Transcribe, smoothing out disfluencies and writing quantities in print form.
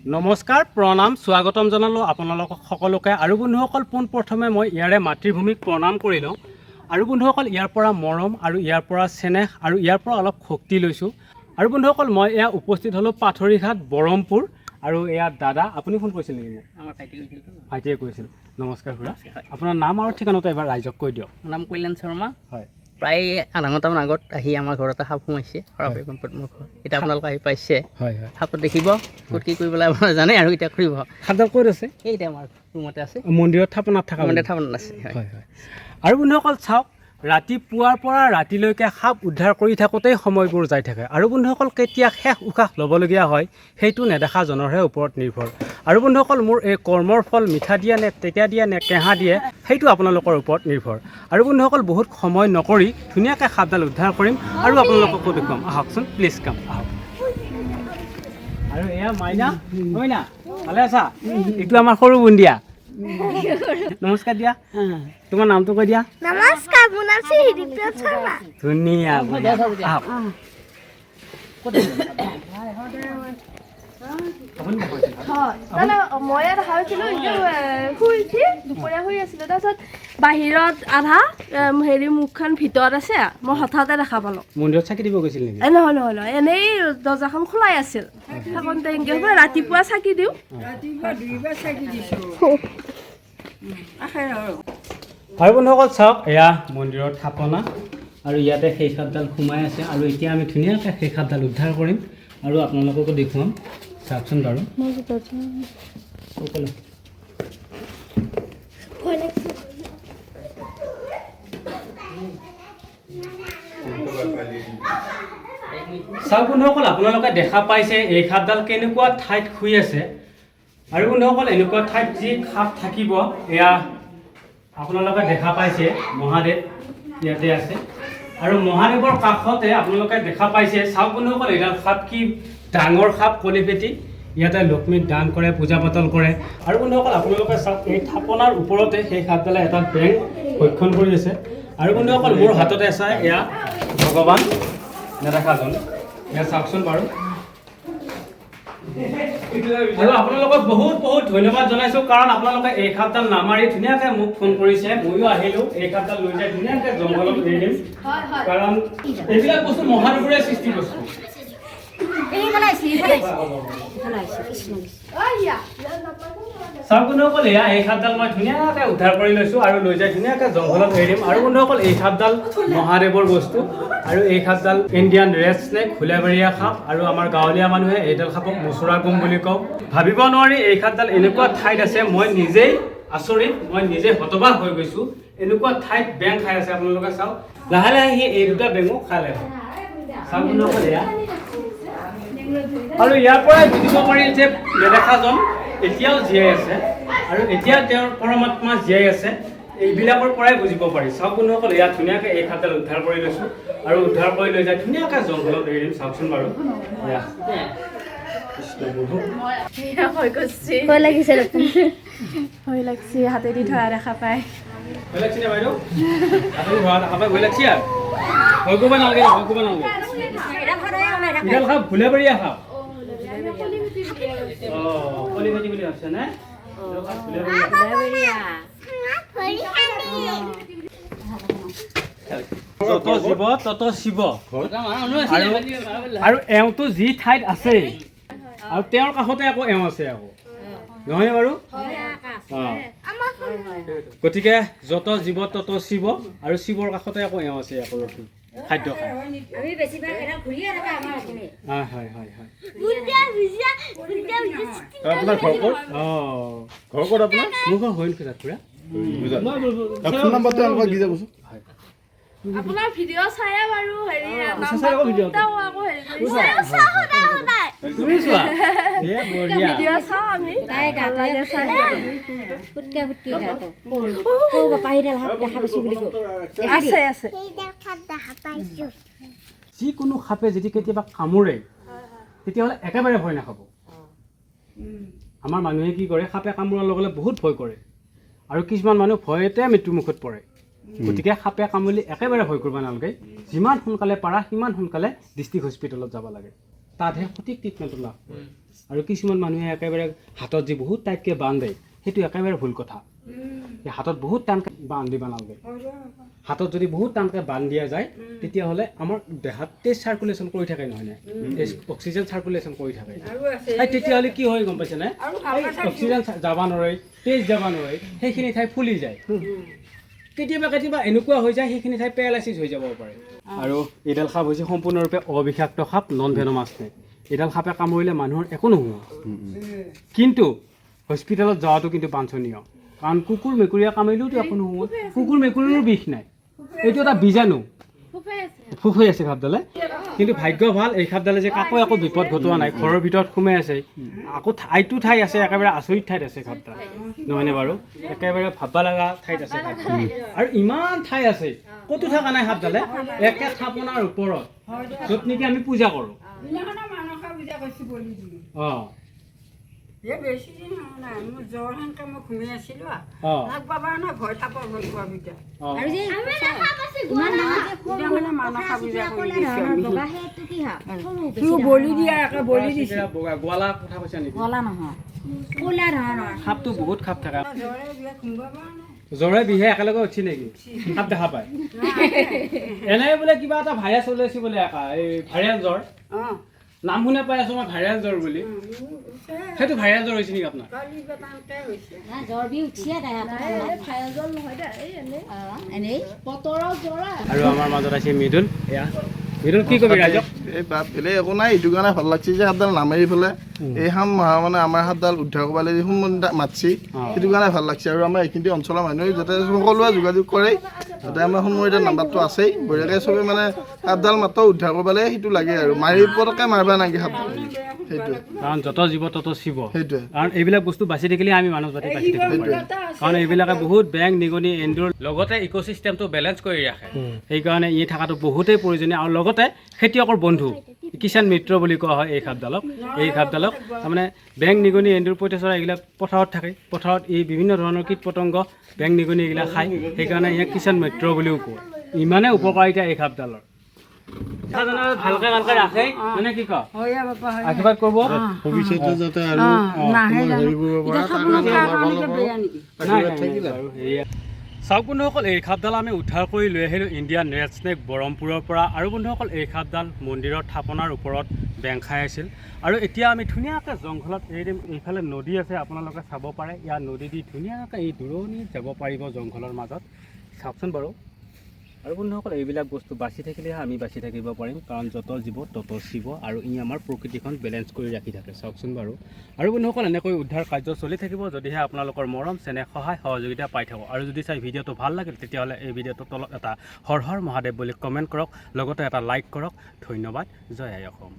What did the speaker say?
নমস্কাৰ প্ৰণাম স্বাগতম জনালোঁ আপোনালোকক সকলোকে আৰু বন্ধুসকল পোনপ্ৰথমে মই ইয়াৰে মাতৃভূমিক প্ৰণাম কৰি লওঁ আৰু বন্ধুসকল ইয়াৰ পৰা মৰম আৰু ইয়াৰ পৰা চেনেহ আৰু ইয়াৰ পৰা অলপ শক্তি লৈছোঁ আৰু বন্ধুসকল মই এয়া উপস্থিত হ'লোঁ পাথৰীঘাট বৰহমপুৰ আৰু এয়া দাদা আপুনি ফোন কৰিছিল নেকি মোক আমাৰ ভাইটিয়ে কৈছিল নমস্কাৰ খুৰা আপোনাৰ নাম আৰু ঠিকনাটো এবাৰ ৰাইজক কৈ দিয়ক নাম কল্যাণ শৰ্মা হয় প্ৰায় আধা ঘণ্টামান আগত আহি আমাৰ ঘৰতে সাপ সোমাইছে সৰহকৈ মোৰ ঘৰ এতিয়া আপোনালোকে আহি পাইছে হয় হয় সাপত দেখিব ক'ত কি কৰিব লাগে আপোনাৰ জানে আৰু এতিয়া কৰিব সাপডাল ক'ত আছে এইটা আমাৰ ৰুমতে আছে মন্দিৰত থাপনাত থকা মানে থাপনাত আছে হয় হয় আৰু বন্ধুসকল চাওক ৰাতিপুৱাৰ পৰা ৰাতিলৈকে সাপ উদ্ধাৰ কৰি থাকোঁতেই সময়বোৰ যাই থাকে আৰু বন্ধুসকল কেতিয়া শেষ উশাহ ল'বলগীয়া হয় সেইটো নেদেখাজনৰহে ওপৰত নিৰ্ভৰ আৰু বন্ধুসকল মোৰ এই কৰ্মৰ ফল মিঠা দিয়ে নে টেকা দিয়ে নে কেঁহা দিয়ে সেইটো আপোনালোকৰ ওপৰত নিৰ্ভৰ আৰু বন্ধুসকল বহুত সময় নকৰি ধুনীয়াকৈ সাপডাল উদ্ধাৰ কৰিম আৰু আপোনালোককো দেখুৱাম আহকচোন প্লিজ কাম আহক আৰু এয়া মাইনা মইনা ভালে আছা এইটো আমাৰ সৰু বুন্দিয়া নমস্কাৰ দিয়া তোমাৰ নামটো কৈ দিয়া নমস্কাৰ মোৰ নাম হৃদীপ্ৰদ শৰ্মা ধুনীয়া মই ইয়াত ভাবিছিলোঁ শুই উঠি দুপৰীয়া শুই আছিলোঁ তাৰপিছত বাহিৰত আধা হেৰি মুখখন ভিতৰত আছে মই হঠাতে দেখা পালোঁ মন্দিৰত চাকি দিব গৈছিল নেকি নহয় নহয় নহয় এনেই দৰ্জাখন খোলাই আছিল থাকোঁতে এনেকৈ হ'ব ৰাতিপুৱা চাকি দিওঁ আৰু বন্ধুসকল চাওক এয়া মন্দিৰৰ থাপনা আৰু ইয়াতে সেই সাপডাল সোমাই আছে আৰু এতিয়া আমি ধুনীয়াকৈ সেই সাপডাল উদ্ধাৰ কৰিম আৰু আপোনালোককো দেখুৱাম চাওকচোন বাৰু চাওক বন্ধুসকল আপোনালোকে দেখা পাইছে এই সাপডাল কেনেকুৱা ঠাইত শুই আছে আৰু বন্ধুসকল এনেকুৱা ঠাইত যি সাপ থাকিব এয়া আপোনালোকে দেখা পাইছে মহাদেৱ ইয়াতে আছে আৰু মহাদেৱৰ কাষতে আপোনালোকে দেখা পাইছে চাওক বন্ধুসকল এডাল সাপ কি ডাঙৰ সাপ কলিপেটি ইয়াতে লক্ষ্মীক দান কৰে পূজা পাতল কৰে আৰু বন্ধুসকল আপোনালোকে চাওক এই থাপনাৰ ওপৰতে সেই সাপডালে এটা বেং ভক্ষণ কৰি আছে আৰু বন্ধুসকল মোৰ হাততে আছে এয়া ভগৱান নেদেখাজন এয়া চাওকচোন বাৰু আৰু আপোনালোকক বহুত বহুত ধন্যবাদ জনাইছোঁ কাৰণ আপোনালোকে এই সাপডাল নামাৰি ধুনীয়াকৈ মোক ফোন কৰিছে ময়ো আহিলোঁ এই সাপডাল লৈ যাই ধুনীয়াকৈ জংঘলত এৰি দিম কাৰণ এইবিলাক বস্তু মহাদেৱৰে সৃষ্টি বস্তু চাওক বন্ধুসকল এয়া এই সাপডাল মই ধুনীয়াকৈ উদ্ধাৰ কৰি লৈছোঁ আৰু লৈ যাই ধুনীয়াকৈ জংঘলত এৰি দিম আৰু বন্ধুসকল এই সাপডাল মহাদেৱৰ বস্তু আৰু এই সাপডাল ইণ্ডিয়ান ৰেড স্নেক ঘোলেবাৰীয়া সাপ আৰু আমাৰ গাঁৱলীয়া মানুহে এইডাল সাপক মুচুৰা গুম বুলি কওঁ ভাবিব নোৱাৰি এই সাপডাল এনেকুৱা ঠাইত আছে মই নিজেই আচৰিত মই নিজে হতবাক হৈ গৈছোঁ এনেকুৱা ঠাইত বেং খাই আছে আপোনালোকে চাওক লাহে লাহে সি এই দুটা বেঙো খালে চাওক বন্ধুসকল এয়া আৰু ইয়াৰ পৰাই বুজিব পাৰি যে নেদেখাজন এতিয়াও জীয়াই আছে আৰু এতিয়া তেওঁৰ পৰমাত্মা জীয়াই আছে এইবিলাকৰ পৰাই বুজিব পাৰি চাওক বন্ধুসকল ইয়াত ধুনীয়াকৈ এই সাপডাল উদ্ধাৰ কৰি লৈছোঁ আৰু উদ্ধাৰ কৰি লৈ যায় ধুনীয়াকৈ জংঘলত এৰি দিম চাওকচোন বাৰু ভয় লাগিছে হাতেদি ধৰা দেখা পায় ভয় লাগছে নে বাইদেউ আপুনি ধৰা দেখা পাই ভয় লাগছে আৰু ভয় কৰিব নালাগে ভয় কৰিব নালাগে ইডাল সাপ ঘোলেবাৰীয়া সাপ কলিপেটি বুলি ভাবছে নে তত জীৱ তত শিৱ আৰু এওঁটো যি ঠাইত আছে আৰু তেওঁৰ কাষতে আকৌ এওঁ আছে আকৌ নহয় বাৰু গতিকে যত জীৱ তত শিৱ আৰু শিৱৰ কাষতে আকৌ এওঁ আছে আকৌ ৰখি খাদ্য খায় হয় হয় হয় আপোনাৰ ঘৰ ক'ত ঘৰ ক'ত আপোনাৰ মোৰ ঘৰ হৈন খোজা খুৰা ফোন নম্বৰটো আমাক দি যাবচোন আপোনাৰ ভিডিঅ' চাই বাৰু হেৰি তুমি চোৱা বঢ়িয়া ভিডিঅ' চাওঁ আমি আছে আছে যিকোনো সাপে যদি কেতিয়াবা কামোৰে তেতিয়াহ'লে একেবাৰে ভয় নাখাব আমাৰ মানুহে কি কৰে সাপে কামোৰাৰ লগে লগে বহুত ভয় কৰে আৰু কিছুমান মানুহ ভয়তে মৃত্যুমুখত পৰে গতিকে সাপে কামুৰিলে একেবাৰে ভয় কৰিব নালাগে যিমান সোনকালে পাৰা সিমান সোনকালে ডিষ্ট্ৰিক্ট হস্পিটেলত যাব লাগে তাতহে সঠিক ট্ৰিটমেণ্টটো লাভ কৰে আৰু কিছুমান মানুহে একেবাৰে হাতত যি বহুত টাইটকৈ বান্ধে সেইটো একেবাৰে ভুল কথা। এই হাতত বহুত টানকৈ বান্ধিব নালাগে। হাতত যদি বহুত টানকৈ বান্ধ দিয়া যায় তেতিয়াহ'লে আমাৰ দেহাত তেজ চাৰ্কুলেশ্যন কৰি থাকে নহয়নে, অক্সিজেন চাৰ্কুলেশ্যন কৰি থাকে। তেতিয়াহ'লে কি হয় গম পাইছেনে, অক্সিজেন যাব নোৱাৰে, তেজ যাব নোৱাৰে, সেইখিনি ঠাই ফুলি যায়। কেতিয়াবা এনেকুৱা হৈ যায় সেইখিনি ঠাই পেৰালাইচিছ হৈ যাব পাৰে। আৰু এইডাল সাপ হৈছে সম্পূৰ্ণৰূপে অবিষাক্ত সাপ, নন ভেনমাছ স্নেক। এইডাল সাপে কামুৰিলে মানুহৰ একো নোহোৱা, কিন্তু হস্পিটেলত যোৱাটো কিন্তু বাঞ্ছনীয়। কাৰণ কুকুৰ মেকুৰীয়ে কামুৰিলেওতো একো নোহোৱা, কুকুৰ মেকুৰীৰো বিষ নাই, এইটো এটা বীজাণু, ফুফাই আছে সাপডালে। কিন্তু ভাগ্য ভাল এই সাপডালে যে কাকো একো বিপদ ঘটোৱা নাই, ঘৰৰ ভিতৰত সোমাই আছে। আকৌ ঠাইতো ঠাই আছে, একেবাৰে আচৰিত ঠাইত আছে সাপডাল, নহয়নে বাৰু? একেবাৰে ভাবিব লগা ঠাইত আছে সাপডাল। আৰু ইমান ঠাই আছে, ক'তো থকা নাই সাপডালে, একে থাপনাৰ ওপৰত য'ত নেকি আমি পূজা কৰোঁ। অঁ বেছি দিন হোৱা নাই, মোৰ জ্বৰ সেনেকৈ মই ঘূমি আছিলোঁ লাগ পাবা নাই ভয় থাপৰ ভয় খোৱাৰ ভিতৰত মানসা পূজা কৰি বলি দিয়া একে বলি দিছে। গোৱালা কথা কৈছা নেকি? সাপটো বহুত সাপ থাকে, জ্বৰে বিহে একেলগে উঠি নেকি সাপ দেখা পায়? এনে বোলে কিবা এটা ভাইৰাছ ওলাইছে বোলে, এই ভাইৰেল জ্বৰ নাম শুনা পাই আছো মই, ভাইৰেল জ্বৰ বুলি। সেইটো ভাইৰেল জ্বৰ হৈছে নেকি আপোনাৰ? আৰু আমাৰ মাজত আছে মৃদুল। এয়া মৃদুল, কি কবি ৰাইজক? এই বাপ বেলেগ একো নাই, এইটো কাৰণে ভাল লাগছে যে সাপডাল নামাৰি পেলাই এই সাপ মানে আমাৰ সাপডাল উদ্ধাৰ কৰিব লাগে সম্বন্ধ মাতছি, সেইটো কাৰণে ভাল লাগছে। আৰু আমাৰ এইখিনি অঞ্চলৰ মানুহে যাতে সকলোৱে যোগাযোগ কৰে, যাতে আমাৰ সন্মুখতে নাম্বাৰটো আছেই, বঢ়িয়াকৈ চবে মানে সাপডাল মাত্ৰ উদ্ধাৰ কৰিব লাগে, সেইটো লাগে। আৰু মাৰি পটককৈ মাৰিব নালাগে সাপডাল, সেইটোৱে। কাৰণ যত জীৱ তত শিৱ, সেইটোৱে। কাৰণ এইবিলাক বস্তু বাচি থাকিলে আমি মানুহ জাতি বাচি থাকিব পাৰিম। কাৰণ এইবিলাকে বহুত বেং নিগনি এন্দুৰ লগতে ইক'চিষ্টেমটো বেলেঞ্চ কৰি ৰাখে, সেইকাৰণে ই থকাটো বহুতেই প্ৰয়োজনীয়। আৰু লগতে খেতিয়কৰ বন্ধু, কিষাণ মিত্ৰ বুলি কোৱা হয় এই সাপডালক। এই সাপডালক তাৰমানে বেং নিগনি এন্দুৰ পঁইতাচোৰা এইবিলাক পথাৰত থাকে, পথাৰত এই বিভিন্ন ধৰণৰ কীট পতংগ বেং নিগনি এইবিলাক খায়, সেইকাৰণে ইয়াক কিষাণ মিত্ৰ বুলিও কয়। ইমানেই উপকাৰিতা এই সাপডালৰ। ভালকে ভালকে ৰাখে মানে কি কয়, আশীৰ্বাদ কৰিব ভৱিষ্যতে যাতে আৰু হেৰি কৰিব পৰা চাওক বন্ধুসকল, এই সাপডাল আমি উদ্ধাৰ কৰি লৈ আহিলোঁ ইণ্ডিয়ান ৰেড স্নেক ব্ৰহ্মপুৰৰ পৰা। আৰু বন্ধুসকল, এই সাপডাল মন্দিৰৰ থাপনাৰ ওপৰত বেং খাই আছিল। আৰু এতিয়া আমি ধুনীয়াকৈ জংঘলত এৰি দিম। এইফালে নদী আছে, আপোনালোকে চাব পাৰে। ইয়াৰ নদী দি ধুনীয়াকৈ এই দূৰণিত যাব পাৰিব জংঘলৰ মাজত, চাওকচোন বাৰু। আৰু বন্ধুসকল, এইবিলাক বস্তু বাচি থাকিলেহে আমি বাচি থাকিব পাৰিম, কাৰণ যত জীৱ তত শিৱ, আৰু ই আমাৰ প্ৰকৃতিখন বেলেঞ্চ কৰি ৰাখি থাকে, চাওকচোন বাৰু। আৰু বন্ধুসকল, এনেকৈ উদ্ধাৰ কাৰ্য চলি থাকিব যদিহে আপোনালোকৰ মৰম চেনেহ সহায় সহযোগিতা পাই থাকোঁ। আৰু যদি চাই ভিডিঅ'টো ভাল লাগিল তেতিয়াহ'লে এই ভিডিঅ'টোৰ তলত এটা হৰ হৰ মহাদেৱ বুলি কমেণ্ট কৰক, লগতে এটা লাইক কৰক। ধন্যবাদ। জয় আই অসম।